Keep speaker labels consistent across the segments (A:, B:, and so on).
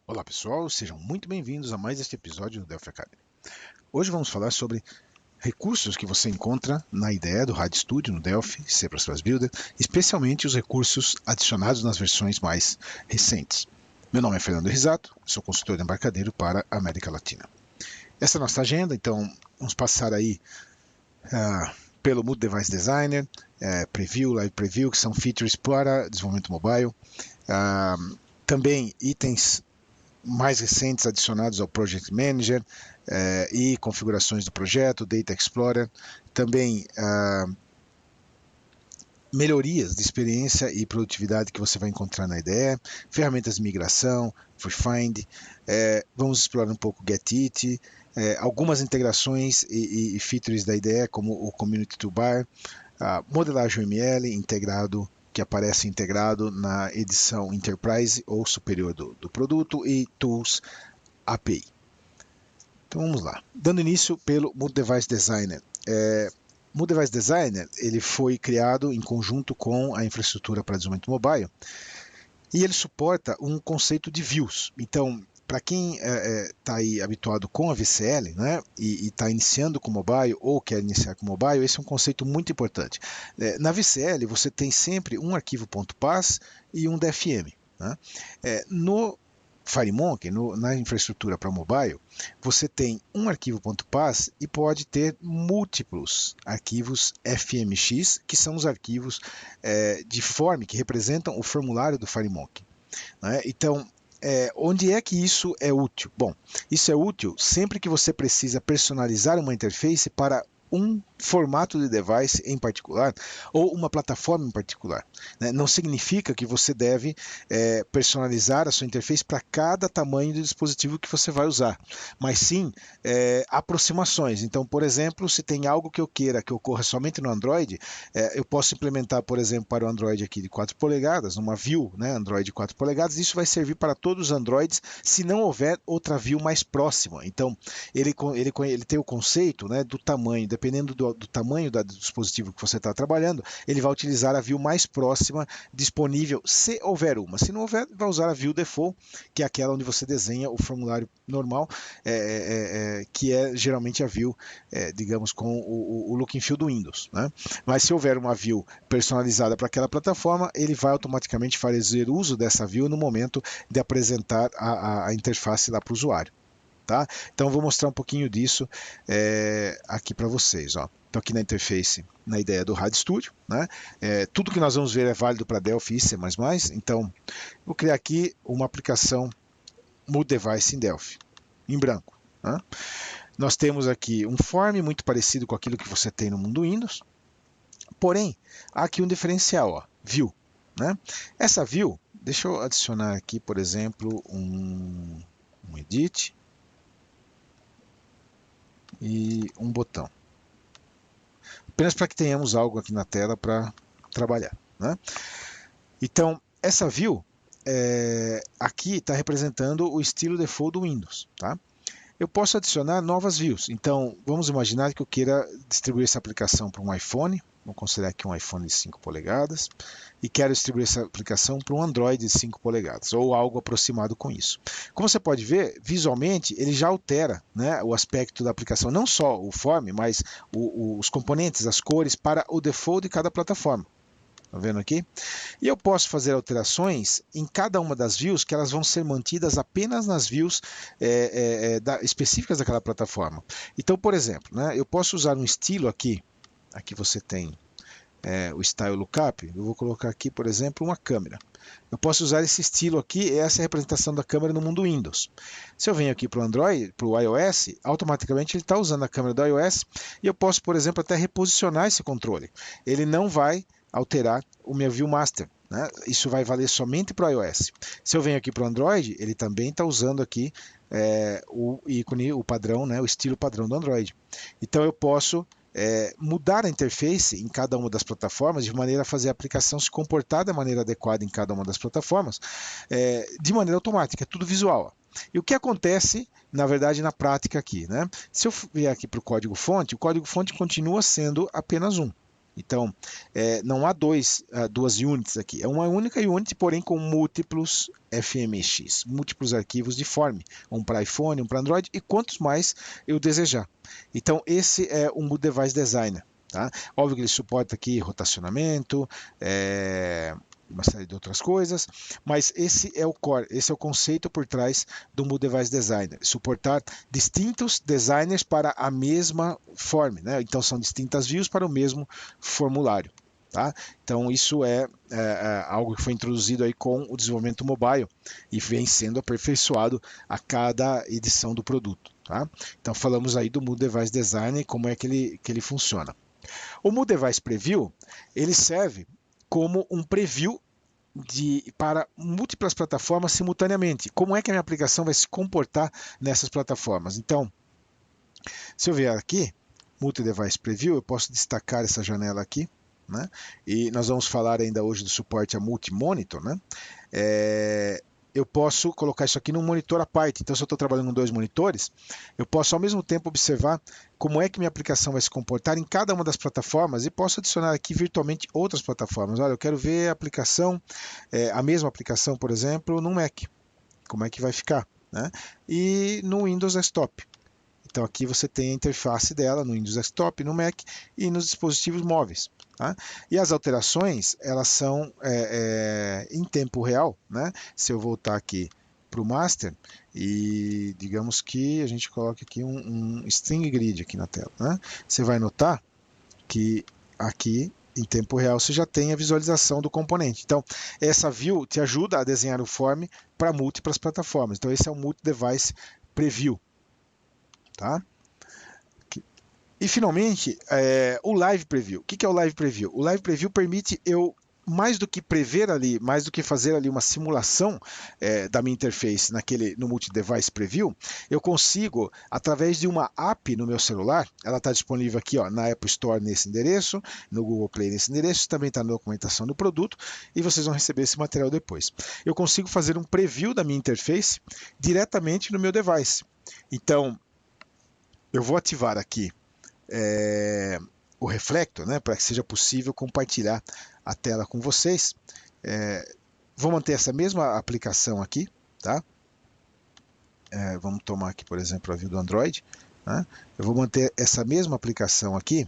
A: Olá pessoal, sejam muito bem-vindos a mais este episódio do Delphi Academy. Hoje vamos falar sobre recursos que você encontra na IDE do RadStudio no Delphi C++ Builder, especialmente os recursos adicionados nas versões mais recentes. Meu nome é Fernando Risato, sou consultor de embarcadeiro para a América Latina. Essa é a nossa agenda, então vamos passar aí pelo Mood Device Designer, Preview, Live Preview, que são features para desenvolvimento mobile, também itens mais recentes adicionados ao Project Manager e configurações do projeto, Data Explorer, também melhorias de experiência e produtividade que você vai encontrar na IDE, ferramentas de migração, FreeFind, vamos explorar um pouco GetIt, algumas integrações e features da IDE, como o Community Toolbar, modelagem UML integrado, que aparece integrado na edição Enterprise ou superior do produto, e Tools API. Então vamos lá. Dando início pelo Mood Device Designer. Mood Device Designer ele foi criado em conjunto com a infraestrutura para desenvolvimento mobile e ele suporta um conceito de views. Então, para quem está aí habituado com a VCL, né, e está iniciando com mobile ou quer iniciar com mobile, esse é um conceito muito importante. Na VCL você tem sempre um arquivo .pas e um DFM. Né? No FireMonkey, na infraestrutura para mobile, você tem um arquivo .pas e pode ter múltiplos arquivos FMX, que são os arquivos de form que representam o formulário do FireMonkey. Né? Então, onde é que isso é útil? Bom, isso é útil sempre que você precisa personalizar uma interface para um formato de device em particular ou uma plataforma em particular. Não significa que você deve personalizar a sua interface para cada tamanho de dispositivo que você vai usar, mas sim aproximações. Então, por exemplo, se tem algo que eu queira que ocorra somente no Android, eu posso implementar, por exemplo, para o Android aqui de 4 polegadas, numa view, né, Android de 4 polegadas, isso vai servir para todos os Androids se não houver outra view mais próxima. Então, ele tem o conceito, né, do tamanho, dependendo do tamanho do dispositivo que você está trabalhando, ele vai utilizar a view mais próxima disponível, se houver uma. Se não houver, vai usar a view default, que é aquela onde você desenha o formulário normal, que é geralmente a view, digamos, com o look and feel do Windows. Né? Mas se houver uma view personalizada para aquela plataforma, ele vai automaticamente fazer uso dessa view no momento de apresentar a interface lá para o usuário. Tá? Então, vou mostrar um pouquinho disso aqui para vocês. Ó. Então, aqui na interface, na ideia do RadStudio, né? Tudo que nós vamos ver é válido para Delphi e C++. Então, vou criar aqui uma aplicação Mood Device em Delphi, em branco. Né? Nós temos aqui um form muito parecido com aquilo que você tem no mundo Windows, porém, há aqui um diferencial, ó, view. Né? Essa view, deixa eu adicionar aqui, por exemplo, um edit e um botão. Apenas para que tenhamos algo aqui na tela para trabalhar. Né? Então, essa view aqui está representando o estilo default do Windows. Tá? Eu posso adicionar novas views. Então, vamos imaginar que eu queira distribuir essa aplicação para um iPhone. Vamos considerar aqui um iPhone de 5 polegadas. E quero distribuir essa aplicação para um Android de 5 polegadas, ou algo aproximado com isso. Como você pode ver, visualmente, ele já altera, né, o aspecto da aplicação. Não só o form, mas os componentes, as cores, para o default de cada plataforma. Estão vendo aqui? E eu posso fazer alterações em cada uma das views, que elas vão ser mantidas apenas nas views específicas daquela plataforma. Então, por exemplo, né, eu posso usar um estilo aqui. Aqui você tem o Style Lookup. Eu vou colocar aqui, por exemplo, uma câmera. Eu posso usar esse estilo aqui, essa é a representação da câmera no mundo Windows. Se eu venho aqui para o Android, para o iOS, automaticamente ele está usando a câmera do iOS e eu posso, por exemplo, até reposicionar esse controle. Ele não vai alterar o meu View Master. Né? Isso vai valer somente para o iOS. Se eu venho aqui para o Android, ele também está usando aqui o ícone, o padrão, né? O estilo padrão do Android. Então eu posso mudar a interface em cada uma das plataformas de maneira a fazer a aplicação se comportar da maneira adequada em cada uma das plataformas de maneira automática, é tudo visual. E o que acontece, na verdade, na prática aqui? Né? Se eu vier aqui para o código-fonte, o código-fonte continua sendo apenas um. Então, não há duas units aqui, é uma única unit, porém com múltiplos FMX, múltiplos arquivos de form, um para iPhone, um para Android e quantos mais eu desejar. Então, esse é o Mood Device Designer. Tá? Óbvio que ele suporta aqui rotacionamento, uma série de outras coisas, mas esse é o core, esse é o conceito por trás do Mood Device Designer, suportar distintos designers para a mesma form, né? Então são distintas views para o mesmo formulário. Tá? Então isso é algo que foi introduzido aí com o desenvolvimento mobile e vem sendo aperfeiçoado a cada edição do produto. Tá? Então falamos aí do Mood Device Designer e como é que ele funciona. O Mood Device Preview ele serve como um preview para múltiplas plataformas simultaneamente. Como é que a minha aplicação vai se comportar nessas plataformas? Então, se eu vier aqui, Multi-Device Preview, eu posso destacar essa janela aqui, né? E nós vamos falar ainda hoje do suporte a multi-monitor, né? Eu posso colocar isso aqui num monitor à parte. Então, se eu estou trabalhando com 2 monitores, eu posso ao mesmo tempo observar como é que minha aplicação vai se comportar em cada uma das plataformas e posso adicionar aqui virtualmente outras plataformas. Olha, eu quero ver a aplicação, a mesma aplicação, por exemplo, no Mac. Como é que vai ficar, né? E no Windows Desktop. Então aqui você tem a interface dela no Windows Desktop, no Mac e nos dispositivos móveis. Tá? E as alterações, elas são em tempo real, né? Se eu voltar aqui para o Master e digamos que a gente coloque aqui um string grid aqui na tela, né? Você vai notar que aqui em tempo real você já tem a visualização do componente. Então, essa view te ajuda a desenhar o form para múltiplas plataformas. Então, esse é o Multi-Device Preview. Tá? E finalmente, o Live Preview. O que é o Live Preview? O Live Preview permite eu, mais do que prever ali, mais do que fazer ali uma simulação da minha interface no Multi-Device Preview, eu consigo, através de uma app no meu celular, ela está disponível aqui na Apple Store nesse endereço, no Google Play nesse endereço, também está na documentação do produto, e vocês vão receber esse material depois. Eu consigo fazer um preview da minha interface diretamente no meu device. Então, eu vou ativar aqui o Reflector, né, para que seja possível compartilhar a tela com vocês. Vou manter essa mesma aplicação aqui, tá? Vamos tomar aqui, por exemplo, a view do Android. Né? Eu vou manter essa mesma aplicação aqui,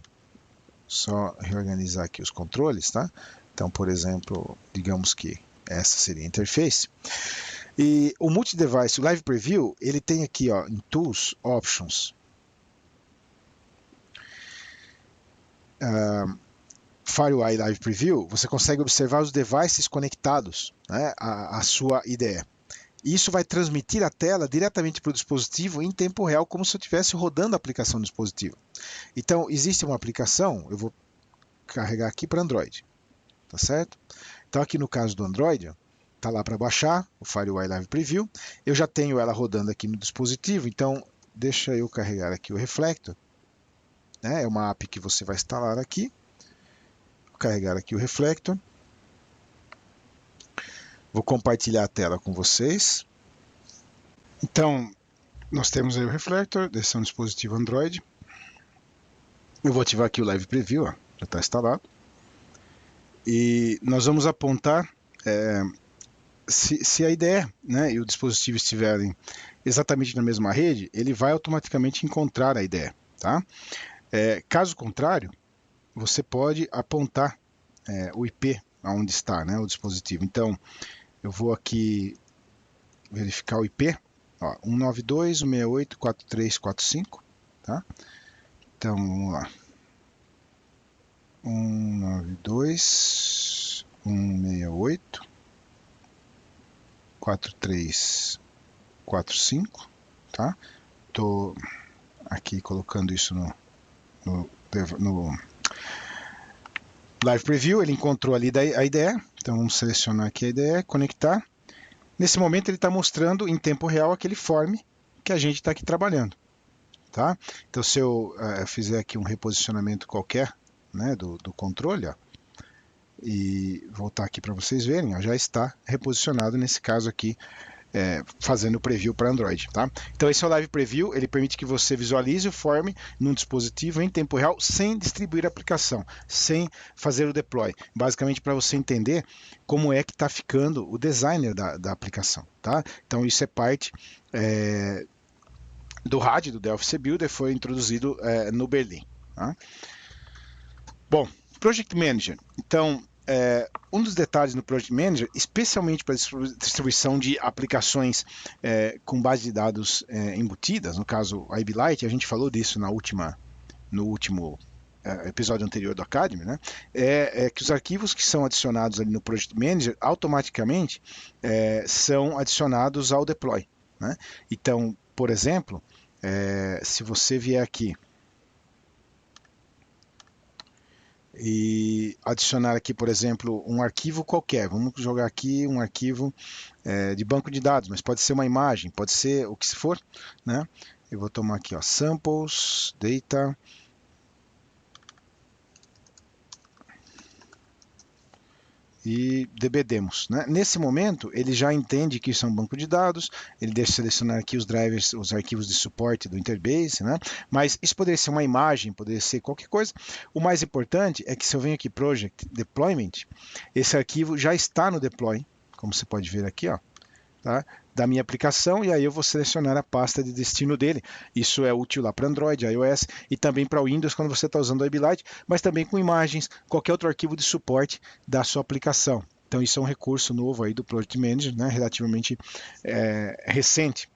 A: só reorganizar aqui os controles, tá? Então, por exemplo, digamos que essa seria a interface. E o Multi-Device, o Live Preview, ele tem aqui em Tools, Options, FireEye Live Preview, você consegue observar os devices conectados, né, à sua IDE. Isso vai transmitir a tela diretamente para o dispositivo em tempo real, como se eu estivesse rodando a aplicação no dispositivo. Então, existe uma aplicação, eu vou carregar aqui para Android, tá certo? Então, aqui no caso do Android, está lá para baixar o FireEye Live Preview. Eu já tenho ela rodando aqui no dispositivo, então deixa eu carregar aqui o Reflector. É uma app que você vai instalar aqui. Vou carregar aqui o Reflector. Vou compartilhar a tela com vocês. Então, nós temos aí o Reflector, esse é um dispositivo Android. Eu vou ativar aqui o Live Preview, já está instalado. E nós vamos apontar se a IDE, né, e o dispositivo estiverem exatamente na mesma rede, ele vai automaticamente encontrar a IDE. Tá? Caso contrário, você pode apontar o IP aonde está, né, o dispositivo. Então, eu vou aqui verificar o IP, 192.168.4345, tá? Então, vamos lá. 192.168.4345, tá? Estou aqui colocando isso no Live Preview, ele encontrou ali a IDE, então vamos selecionar aqui a IDE, conectar. Nesse momento ele está mostrando em tempo real aquele form que a gente está aqui trabalhando. Tá? Então se eu fizer aqui um reposicionamento qualquer, né, do controle, e voltar aqui para vocês verem, já está reposicionado nesse caso aqui fazendo o preview para Android, tá? Então esse é o Live Preview, ele permite que você visualize o form num dispositivo em tempo real, sem distribuir a aplicação, sem fazer o deploy. Basicamente para você entender como é que está ficando o designer da aplicação, tá? Então isso é parte do RAD, do Delphi C Builder, foi introduzido no Berlim. Tá? Bom, Project Manager. Então, um dos detalhes no Project Manager, especialmente para distribuição de aplicações com base de dados embutidas, no caso a IB-Lite, a gente falou disso no último episódio anterior do Academy, né? Que os arquivos que são adicionados ali no Project Manager automaticamente são adicionados ao deploy. Né? Então, por exemplo, se você vier aqui e adicionar aqui, por exemplo, um arquivo qualquer. Vamos jogar aqui um arquivo de banco de dados, mas pode ser uma imagem, pode ser o que for, né? Eu vou tomar aqui, ó, samples, data, e dbdemos. Né? Nesse momento, ele já entende que isso é um banco de dados, ele deixa selecionar aqui os drivers, os arquivos de suporte do Interbase, né? Mas isso poderia ser uma imagem, poderia ser qualquer coisa. O mais importante é que se eu venho aqui Project Deployment, esse arquivo já está no deploy, como você pode ver aqui, ó, tá? Da minha aplicação, e aí eu vou selecionar a pasta de destino dele. Isso é útil lá para Android, iOS e também para o Windows quando você está usando o IB-Lite, mas também com imagens, qualquer outro arquivo de suporte da sua aplicação. Então isso é um recurso novo aí do Project Manager, né, relativamente recente.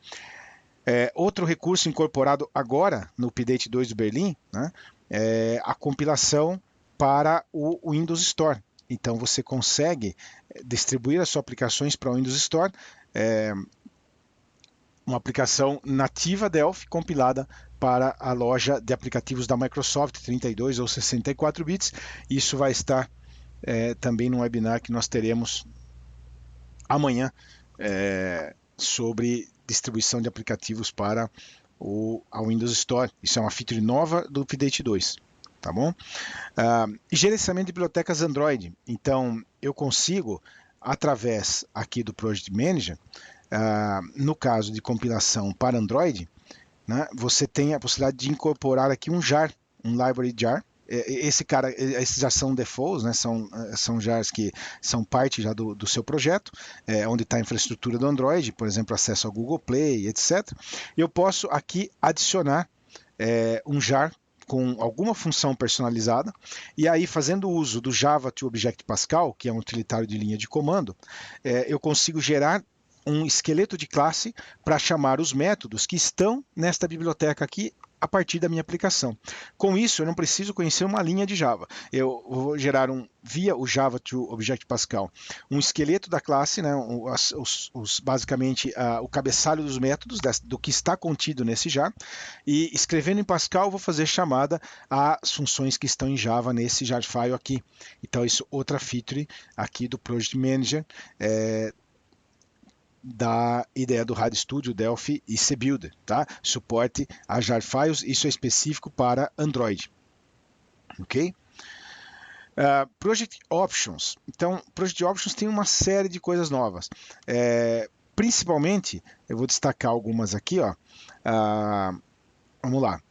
A: Outro recurso incorporado agora no Update 2 do Berlim, né, é a compilação para o Windows Store. Então você consegue distribuir as suas aplicações para o Windows Store, uma aplicação nativa Delphi compilada para a loja de aplicativos da Microsoft, 32 ou 64 bits. Isso vai estar também no webinar que nós teremos amanhã sobre distribuição de aplicativos para a Windows Store. Isso é uma feature nova do Update 2. Tá bom? Gerenciamento de bibliotecas Android. Então, eu consigo, através aqui do Project Manager, no caso de compilação para Android, né, você tem a possibilidade de incorporar aqui um jar, um library jar. Esses já são defaults, né, são jars que são parte já do seu projeto, onde está a infraestrutura do Android, por exemplo, acesso ao Google Play, etc. Eu posso aqui adicionar um jar com alguma função personalizada, e aí fazendo uso do Java to Object Pascal, que é um utilitário de linha de comando, eu consigo gerar um esqueleto de classe para chamar os métodos que estão nesta biblioteca aqui a partir da minha aplicação. Com isso, eu não preciso conhecer uma linha de Java. Eu vou gerar via o Java to Object Pascal, um esqueleto da classe, né, basicamente o cabeçalho dos métodos, do que está contido nesse jar, e escrevendo em Pascal, eu vou fazer chamada às funções que estão em Java nesse jar file aqui. Então, isso é outra feature aqui do Project Manager, da ideia do RAD Studio, Delphi e CBuilder, tá? Suporte a jar files, isso é específico para Android, ok? Project Options. Então, Project Options tem uma série de coisas novas. Principalmente, eu vou destacar algumas aqui, ó. Vamos lá.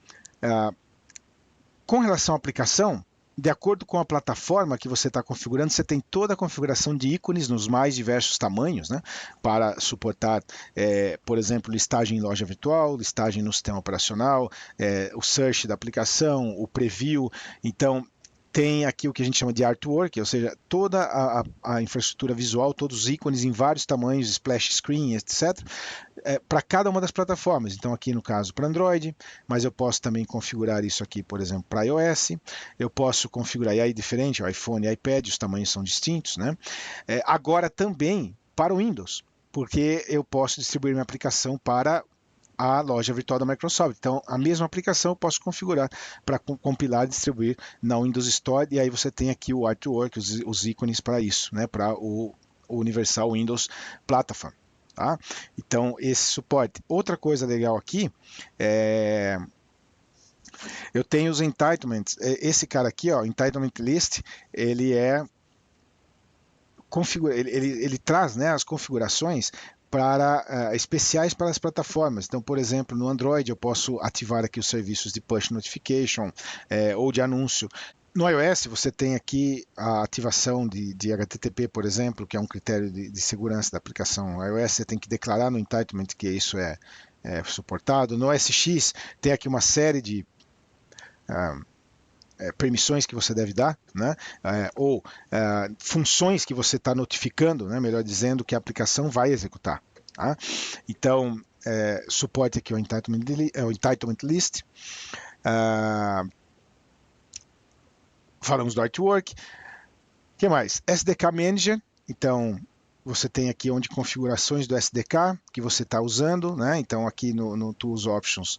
A: Com relação à aplicação, de acordo com a plataforma que você está configurando, você tem toda a configuração de ícones nos mais diversos tamanhos, né, para suportar, por exemplo, listagem em loja virtual, listagem no sistema operacional, o search da aplicação, o preview. Então, tem aqui o que a gente chama de artwork, ou seja, toda a infraestrutura visual, todos os ícones em vários tamanhos, splash screen, etc., para cada uma das plataformas. Então, aqui no caso para Android, mas eu posso também configurar isso aqui, por exemplo, para iOS. Eu posso configurar, e aí diferente, o iPhone e iPad, os tamanhos são distintos, né? Agora também para o Windows, porque eu posso distribuir minha aplicação para a loja virtual da Microsoft. Então, a mesma aplicação eu posso configurar para compilar e distribuir na Windows Store, e aí você tem aqui o artwork, os ícones para isso, né, para o Universal Windows Platform. Tá? Então, esse suporte. Outra coisa legal aqui eu tenho os entitlements. Esse cara aqui, ó, Entitlement List, ele traz, né, as configurações para especiais para as plataformas. Então, por exemplo, no Android eu posso ativar aqui os serviços de push notification ou de anúncio. No iOS você tem aqui a ativação de HTTP, por exemplo, que é um critério de segurança da aplicação iOS. Você tem que declarar no entitlement que isso é suportado. No OS X tem aqui uma série de permissões que você deve dar, né? Ou funções que você está notificando, né? Melhor dizendo, que a aplicação vai executar. Tá? Então, suporte aqui o entitlement list. Falamos do artwork. O que mais? SDK Manager. Então, você tem aqui onde configurações do SDK que você está usando, né? Então, aqui no Tools Options,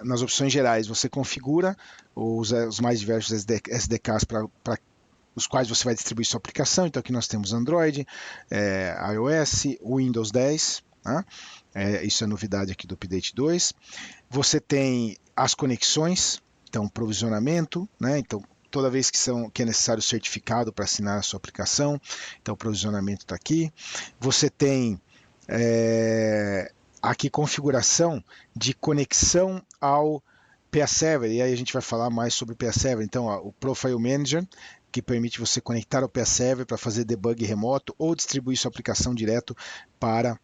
A: nas opções gerais, você configura os mais diversos SDKs para os quais você vai distribuir sua aplicação. Então, aqui nós temos Android, iOS, Windows 10. Né? Isso é novidade aqui do Update 2. Você tem as conexões, então provisionamento, né? Então, toda vez que é necessário certificado para assinar a sua aplicação, então o provisionamento está aqui. Você tem aqui configuração de conexão ao PA Server, e aí a gente vai falar mais sobre o PA Server. Então, o Profile Manager, que permite você conectar ao PA Server para fazer debug remoto ou distribuir sua aplicação direto para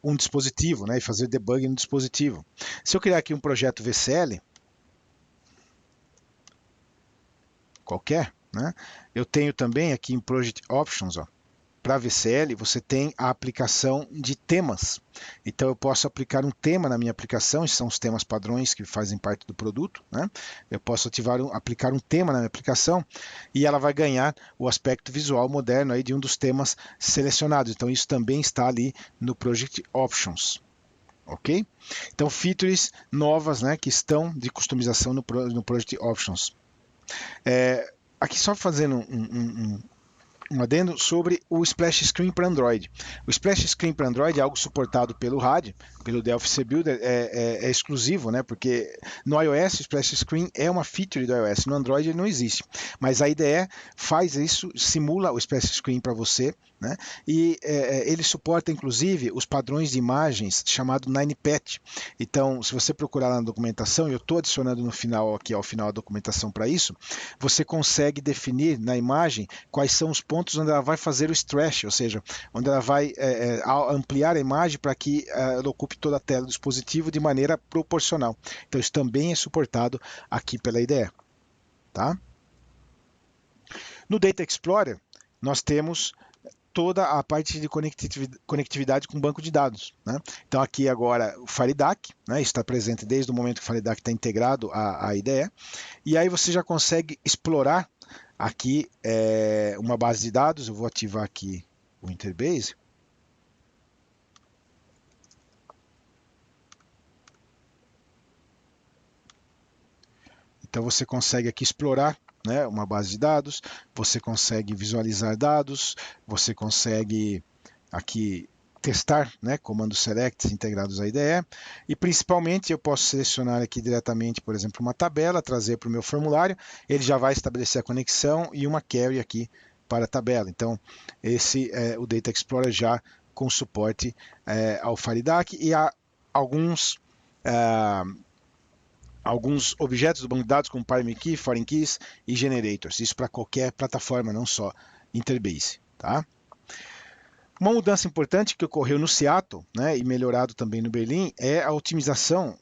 A: um dispositivo, né, e fazer debug no dispositivo. Se eu criar aqui um projeto VCL, qualquer, né, eu tenho também aqui em Project Options, para VCL, você tem a aplicação de temas. Então, eu posso aplicar um tema na minha aplicação, esses são os temas padrões que fazem parte do produto. Né? Eu posso aplicar um tema na minha aplicação e ela vai ganhar o aspecto visual moderno aí de um dos temas selecionados. Então, isso também está ali no Project Options. Ok? Então, features novas, né, que estão de customização no Project Options. Aqui só fazendo um adendo sobre o Splash Screen para Android. O Splash Screen para Android é algo suportado pelo RAD, pelo Delphi C Builder, é exclusivo, né? Porque no iOS o Splash Screen é uma feature do iOS, no Android ele não existe. Mas a IDE faz isso, simula o Splash Screen para você, né? E ele suporta inclusive os padrões de imagens chamado 9pat. Então, se você procurar lá na documentação, eu estou adicionando no final aqui ao final a documentação para isso, você consegue definir na imagem quais são os pontos onde ela vai fazer o stretch, ou seja, onde ela vai ampliar a imagem para que ela ocupe toda a tela do dispositivo de maneira proporcional. Então, isso também é suportado aqui pela IDE. Tá? No Data Explorer, nós temos toda a parte de conectividade com banco de dados. Né? Então, aqui agora o FireDAC, né? Está presente desde o momento que o FireDAC está integrado à IDE, e aí você já consegue explorar aqui uma base de dados. Eu vou ativar aqui o Interbase. Então você consegue aqui explorar, né, uma base de dados, você consegue visualizar dados, você consegue aqui testar, né, comandos selects integrados à IDE, e principalmente eu posso selecionar aqui diretamente, por exemplo, uma tabela, trazer para o meu formulário, ele já vai estabelecer a conexão e uma query aqui para a tabela. Então, esse é o Data Explorer já com suporte ao FireDAC e a alguns objetos do banco de dados como Primary Key, Foreign Keys e Generators. Isso para qualquer plataforma, não só Interbase. Tá? Uma mudança importante que ocorreu no Seattle, né, e melhorado também no Berlim, é a utilização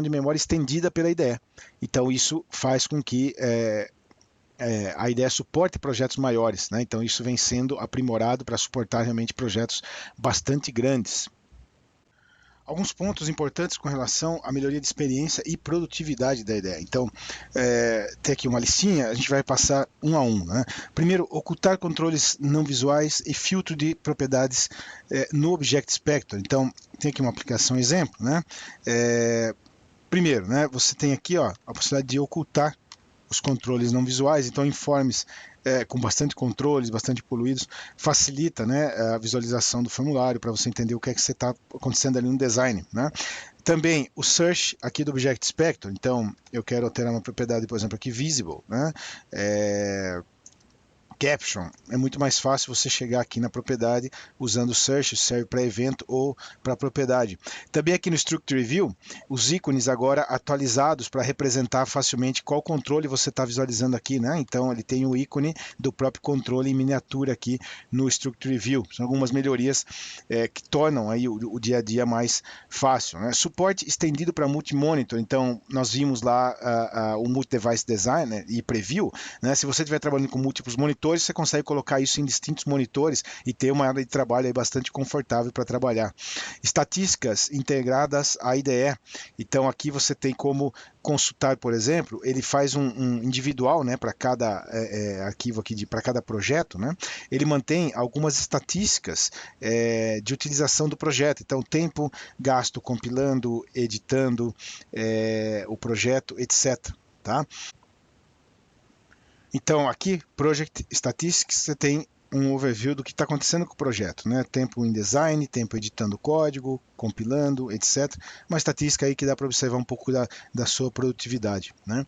A: de memória estendida pela IDE. Então isso faz com que a IDE suporte projetos maiores. Né? Então isso vem sendo aprimorado para suportar realmente projetos bastante grandes. Alguns pontos importantes com relação à melhoria de experiência e produtividade da IDE. Então, tem aqui uma listinha, a gente vai passar um a um. Né? Primeiro, ocultar controles não visuais e filtro de propriedades no Object Inspector. Então, tem aqui uma aplicação exemplo. Né? Primeiro, né, você tem aqui a possibilidade de ocultar os controles não visuais, então informes com bastante controles, bastante poluídos, facilita, né, a visualização do formulário para você entender o que é que está acontecendo ali no design. Né? Também o search aqui do Object Inspector, então eu quero alterar uma propriedade, por exemplo, aqui visible, né? caption, é muito mais fácil você chegar aqui na propriedade usando o search, serve para evento ou para propriedade. Também aqui no Structure View, os ícones agora atualizados para representar facilmente qual controle você está visualizando aqui, né? Então ele tem o ícone do próprio controle em miniatura aqui no Structure View. São algumas melhorias que tornam aí o dia a dia mais fácil, né? Suporte estendido para multi-monitor, então nós vimos lá o Multi-Device Design, né, e Preview, né? Se você estiver trabalhando com múltiplos monitores, você consegue colocar isso em distintos monitores e ter uma área de trabalho aí bastante confortável para trabalhar. Estatísticas integradas à IDE, então aqui você tem como consultar, por exemplo, ele faz um individual, né, para cada arquivo aqui, para cada projeto, né? Ele mantém algumas estatísticas de utilização do projeto, então tempo gasto compilando, editando o projeto, etc. Tá? Então aqui, Project Statistics, você tem um overview do que está acontecendo com o projeto, né? Tempo em design, tempo editando código, compilando, etc. Uma estatística aí que dá para observar um pouco da sua produtividade, né?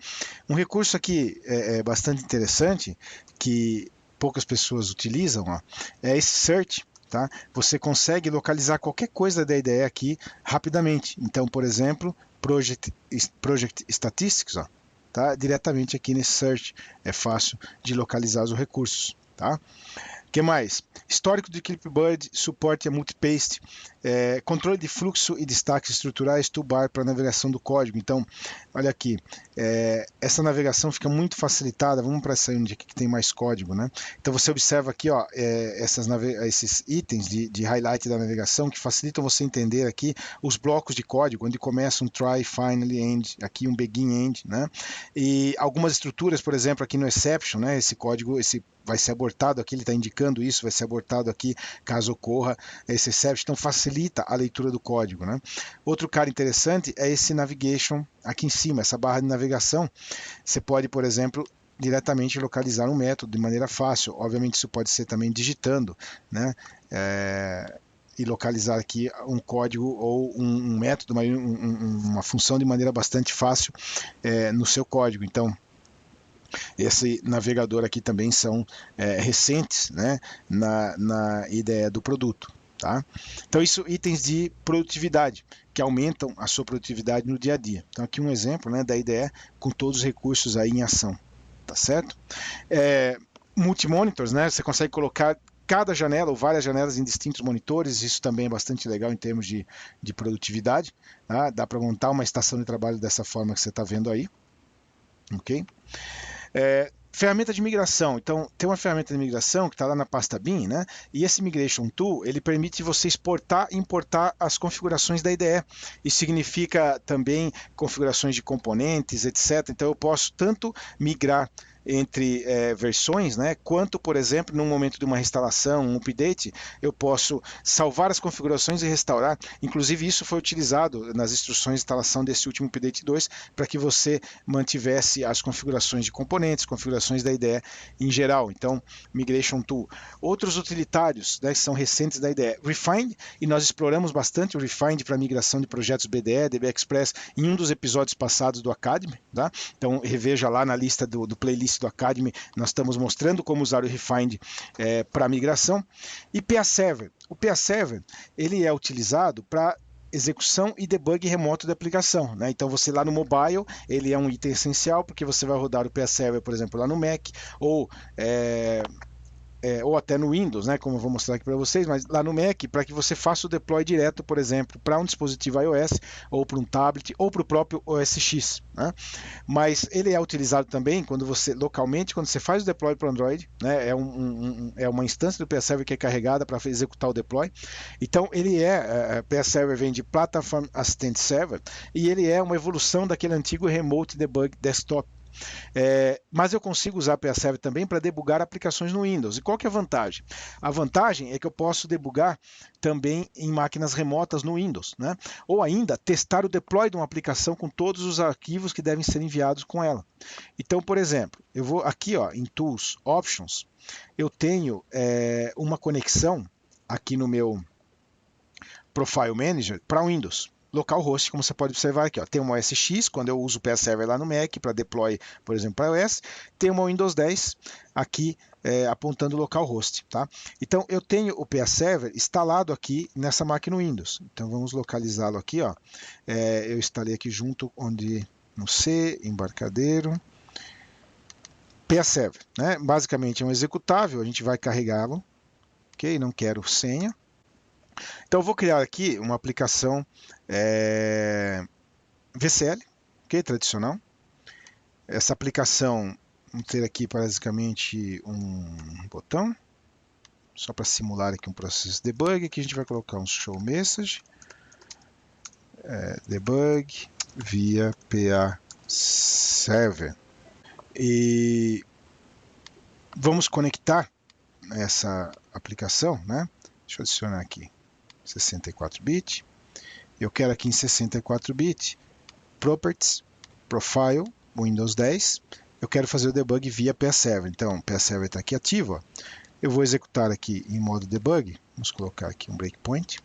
A: Um recurso aqui bastante interessante, que poucas pessoas utilizam, ó, é esse search. Tá? Você consegue localizar qualquer coisa da IDE aqui rapidamente. Então, por exemplo, Project Statistics, ó, tá? Diretamente aqui nesse search. É fácil de localizar os recursos. Tá? O que mais? Histórico de Clipboard, suporte a multipaste, controle de fluxo e destaques estruturais, toolbar para navegação do código. Então, olha aqui, essa navegação fica muito facilitada. Vamos para essa onde aqui que tem mais código, né? Então você observa aqui, ó, esses itens de highlight da navegação que facilitam você entender aqui os blocos de código, onde começa um try, finally, end, aqui um begin, end, né? E algumas estruturas, por exemplo, aqui no exception, né? Esse código, vai ser abortado aqui, ele está indicando isso, vai ser abortado aqui caso ocorra esse exception, então facilita a leitura do código, né? Outro cara interessante é esse navigation aqui em cima, essa barra de navegação. Você pode, por exemplo, diretamente localizar um método de maneira fácil. Obviamente isso pode ser também digitando, né? E localizar aqui um código ou um método, uma função de maneira bastante fácil no seu código. Então, esse navegador aqui também são recentes, né, na ideia do produto. Tá? Então, isso itens de produtividade, que aumentam a sua produtividade no dia a dia. Então, aqui um exemplo, né, da IDE com todos os recursos aí em ação. Tá certo? Multimonitors, né, você consegue colocar cada janela ou várias janelas em distintos monitores, isso também é bastante legal em termos de produtividade. Tá? Dá para montar uma estação de trabalho dessa forma que você está vendo aí. Ok? Ferramenta de migração. Então, tem uma ferramenta de migração que está lá na pasta bin, né? E esse Migration Tool, ele permite você exportar e importar as configurações da IDE. Isso significa também configurações de componentes, etc. Então, eu posso tanto migrar entre versões, né? Quanto, por exemplo, no momento de uma reinstalação, um update, eu posso salvar as configurações e restaurar. Inclusive, isso foi utilizado nas instruções de instalação desse último update 2, para que você mantivesse as configurações de componentes, configurações da IDE em geral. Então, Migration Tool. Outros utilitários, né, que são recentes da IDE, Refind, e nós exploramos bastante o Refind para migração de projetos BDE, DB Express, em um dos episódios passados do Academy. Tá? Então, reveja lá na lista do playlist do Academy, nós estamos mostrando como usar o Refind para migração. E PA Server. O PA Server, ele é utilizado para execução e debug remoto da aplicação, né? Então você lá no mobile, ele é um item essencial, porque você vai rodar o PA Server, por exemplo, lá no Mac, ou até no Windows, né, como eu vou mostrar aqui para vocês, mas lá no Mac, para que você faça o deploy direto, por exemplo, para um dispositivo iOS, ou para um tablet, ou para o próprio OS X. Né? Mas ele é utilizado também quando você, localmente, quando você faz o deploy para o Android, né, é uma instância do PA Server que é carregada para executar o deploy. Então, ele PA Server vem de Platform Assistant Server, e ele é uma evolução daquele antigo Remote Debug Desktop. Mas eu consigo usar PA Server também para debugar aplicações no Windows. E qual que é a vantagem? A vantagem é que eu posso debugar também em máquinas remotas no Windows, né? Ou ainda testar o deploy de uma aplicação com todos os arquivos que devem ser enviados com ela. Então, por exemplo, eu vou aqui, ó, em Tools, Options, eu tenho uma conexão aqui no meu Profile Manager para o Windows. localhost, como você pode observar aqui. Ó. Tem uma OS X, quando eu uso o PA Server lá no Mac para deploy, por exemplo, para iOS. Tem uma Windows 10 aqui apontando localhost. Tá? Então, eu tenho o PA Server instalado aqui nessa máquina Windows. Então, vamos localizá-lo aqui. Ó. Eu instalei aqui junto onde, no C, embarcadeiro. PA Server, né? Basicamente é um executável, a gente vai carregá-lo. Ok? Não quero senha. Então, eu vou criar aqui uma aplicação VCL, ok? Tradicional. Essa aplicação, vamos ter aqui basicamente um botão, só para simular aqui um processo de debug. Aqui a gente vai colocar um show message, debug via PA Server. E vamos conectar essa aplicação, né? Deixa eu adicionar aqui 64 bit. Eu quero aqui em 64 bit Properties, Profile, Windows 10. Eu quero fazer o debug via PA Server. Então, o PA Server está aqui ativo. Ó. Eu vou executar aqui em modo debug. Vamos colocar aqui um breakpoint.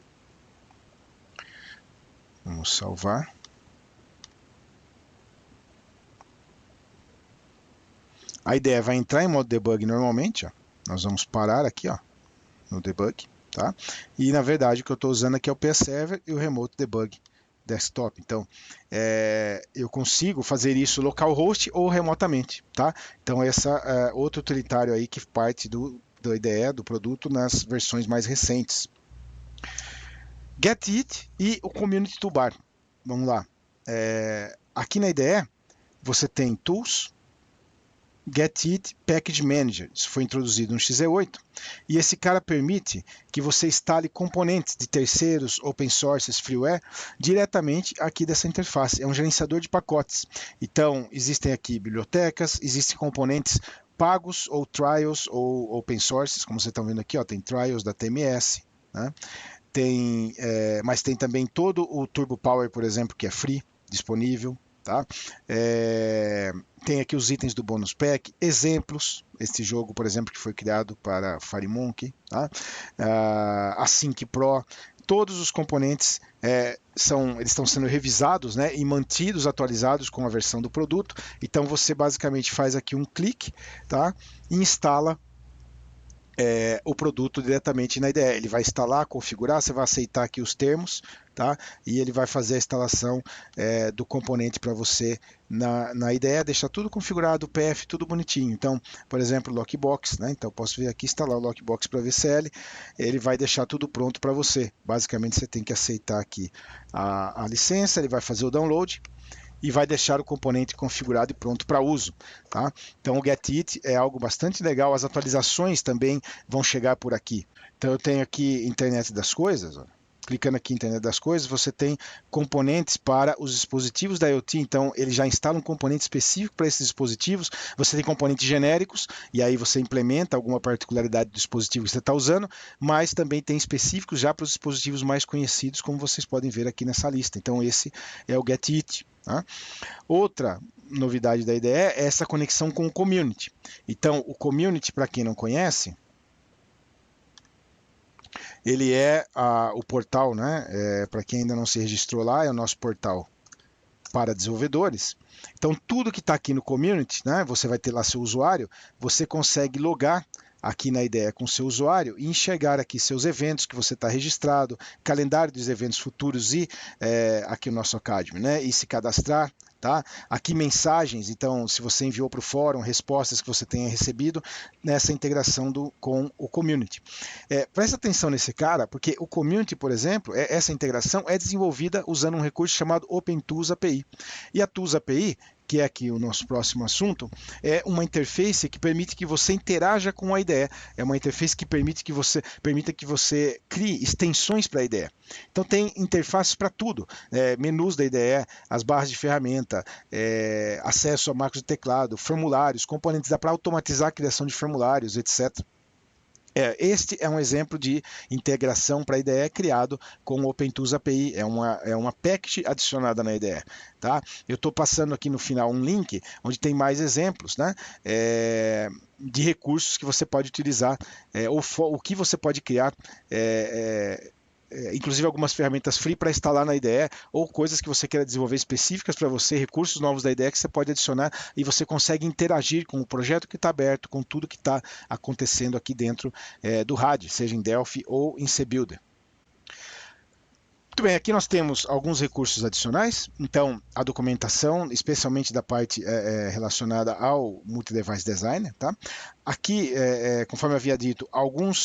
A: Vamos salvar. A ideia vai entrar em modo debug normalmente. Ó. Nós vamos parar aqui ó, no debug. Tá? E, na verdade, o que eu estou usando aqui é o PA Server e o Remote Debug Desktop. Então, eu consigo fazer isso localhost ou remotamente. Tá? Então, essa é outro utilitário aí que parte da IDE, do produto, nas versões mais recentes. GetIt e o Community Toolbar. Vamos lá. Aqui na IDE, você tem Tools, GetIt Package Manager. Isso foi introduzido no XE8. E esse cara permite que você instale componentes de terceiros, open sources, freeware, diretamente aqui dessa interface. É um gerenciador de pacotes. Então, existem aqui bibliotecas, existem componentes pagos ou trials ou open sources, como vocês estão vendo aqui, ó, tem trials da TMS, né? Mas tem também todo o Turbo Power, por exemplo, que é free, disponível. Tá? Tem aqui os itens do Bonus Pack, exemplos, este jogo, por exemplo, que foi criado para FireMonkey, tá? A Sync Pro, todos os componentes eles estão sendo revisados, né, e mantidos atualizados com a versão do produto. Então você basicamente faz aqui um clique, tá? E instala o produto diretamente na IDE. Ele vai instalar, configurar, você vai aceitar aqui os termos, tá? E ele vai fazer a instalação do componente para você na IDE, deixar tudo configurado, o PF, tudo bonitinho. Então, por exemplo, Lockbox, né? Então eu posso vir aqui instalar o Lockbox para VCL, ele vai deixar tudo pronto para você. Basicamente você tem que aceitar aqui a licença, ele vai fazer o download e vai deixar o componente configurado e pronto para uso. Tá? Então o GetIt é algo bastante legal, as atualizações também vão chegar por aqui. Então eu tenho aqui Internet das Coisas, ó. Clicando aqui em Internet das Coisas, você tem componentes para os dispositivos da IoT, então ele já instala um componente específico para esses dispositivos, você tem componentes genéricos, e aí você implementa alguma particularidade do dispositivo que você está usando, mas também tem específicos já para os dispositivos mais conhecidos, como vocês podem ver aqui nessa lista. Então esse é o GetIt. Tá? Outra novidade da IDE é essa conexão com o Community. Então o Community, para quem não conhece, ele é o portal, né? Para quem ainda não se registrou lá, é o nosso portal para desenvolvedores. Então, tudo que está aqui no Community, né? Você vai ter lá seu usuário, você consegue logar aqui na IDE com seu usuário e enxergar aqui seus eventos que você está registrado, calendário dos eventos futuros e aqui o nosso Academy, né? E se cadastrar. Tá? Aqui mensagens, então se você enviou para o fórum, respostas que você tenha recebido nessa integração com o Community. Presta atenção nesse cara, porque o Community, por exemplo, essa integração é desenvolvida usando um recurso chamado OpenTools API. E a Tools API, que é aqui o nosso próximo assunto, é uma interface que permite que você interaja com a IDE. É uma interface que permita que você crie extensões para a IDE. Então tem interfaces para tudo, menus da IDE, as barras de ferramenta, acesso a marcos de teclado, formulários, componentes, dá para automatizar a criação de formulários, etc. Este é um exemplo de integração para a IDE criado com o OpenTools API, é uma package adicionada na IDE. Tá? Eu estou passando aqui no final um link onde tem mais exemplos, né? De recursos que você pode utilizar, ou o que você pode criar inclusive algumas ferramentas free para instalar na IDE, ou coisas que você queira desenvolver específicas para você, recursos novos da IDE que você pode adicionar e você consegue interagir com o projeto que está aberto, com tudo que está acontecendo aqui dentro do RAD, seja em Delphi ou em CBuilder. Muito bem, aqui nós temos alguns recursos adicionais, então a documentação, especialmente da parte relacionada ao Multi-Device Designer, tá? Aqui, conforme eu havia dito,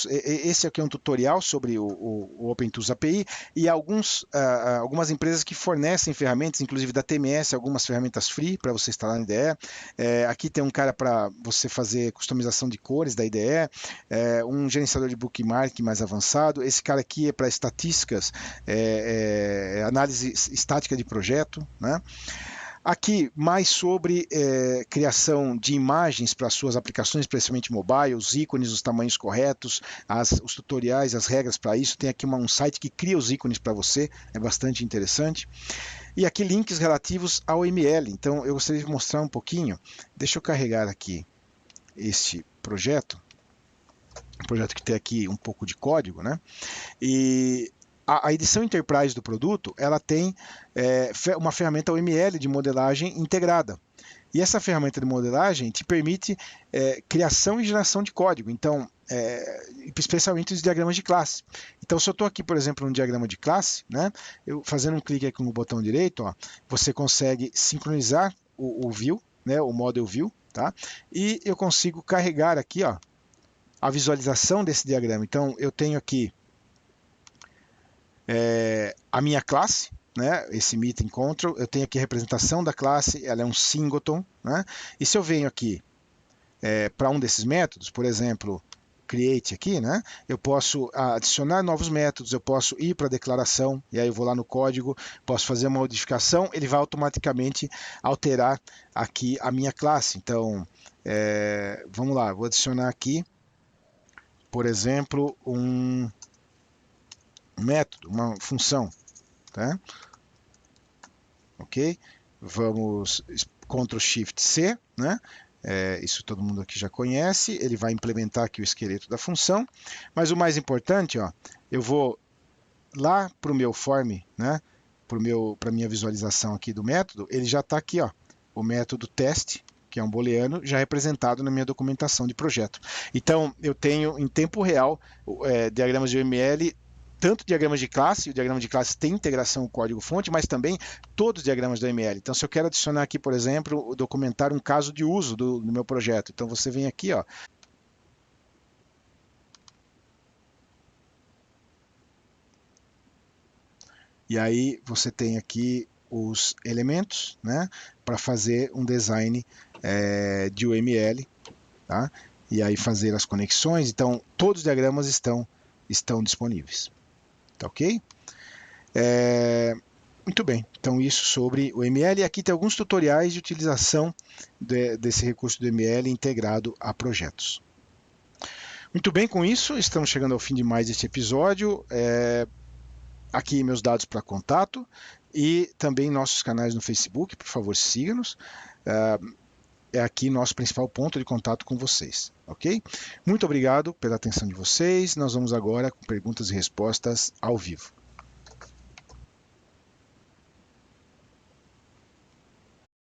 A: esse aqui é um tutorial sobre o OpenTools API e algumas empresas que fornecem ferramentas, inclusive da TMS, algumas ferramentas free para você instalar na IDE. Aqui tem um cara para você fazer customização de cores da IDE, um gerenciador de bookmark mais avançado. Esse cara aqui é para estatísticas, análise estática de projeto, né? Aqui, mais sobre criação de imagens para suas aplicações, especialmente mobile, os ícones, os tamanhos corretos, os tutoriais, as regras para isso. Tem aqui um site que cria os ícones para você, é bastante interessante. E aqui links relativos ao ML. Então, eu gostaria de mostrar um pouquinho. Deixa eu carregar aqui este projeto. Um projeto que tem aqui um pouco de código, né? E a edição Enterprise do produto, ela tem uma ferramenta OML de modelagem integrada. E essa ferramenta de modelagem te permite criação e geração de código, então, especialmente os diagramas de classe. Então, se eu estou aqui, por exemplo, no diagrama de classe, né, eu fazendo um clique aqui no botão direito, ó, você consegue sincronizar o view, né, o model view, tá? E eu consigo carregar aqui, ó, a visualização desse diagrama. Então, eu tenho aqui a minha classe, né, esse meeting control, eu tenho aqui a representação da classe, ela é um singleton, né, e se eu venho aqui para um desses métodos, por exemplo, create aqui, né, eu posso adicionar novos métodos, eu posso ir para a declaração, e aí eu vou lá no código, posso fazer uma modificação, ele vai automaticamente alterar aqui a minha classe. Então, vamos lá, vou adicionar aqui, por exemplo, um método, uma função, tá? Ok? Vamos Ctrl Shift C, né? Isso todo mundo aqui já conhece. Ele vai implementar aqui o esqueleto da função, mas o mais importante, ó, eu vou lá para o meu form, né? Para minha visualização aqui do método, ele já está aqui, ó, o método test, que é um booleano, já representado na minha documentação de projeto. Então, eu tenho em tempo real diagramas de UML, tanto diagramas de classe, o diagrama de classe tem integração com o código-fonte, mas também todos os diagramas do ML. Então, se eu quero adicionar aqui, por exemplo, documentar um caso de uso do meu projeto, então você vem aqui, ó, e aí você tem aqui os elementos, né, para fazer um design de UML, tá? E aí fazer as conexões. Então, todos os diagramas estão disponíveis. Tá ok? Muito bem, então isso sobre o ML. E aqui tem alguns tutoriais de utilização desse recurso do ML integrado a projetos. Muito bem, com isso, estamos chegando ao fim de mais este episódio. Aqui meus dados para contato e também nossos canais no Facebook, por favor, siga-nos. É aqui nosso principal ponto de contato com vocês, ok? Muito obrigado pela atenção de vocês. Nós vamos agora com perguntas e respostas ao vivo.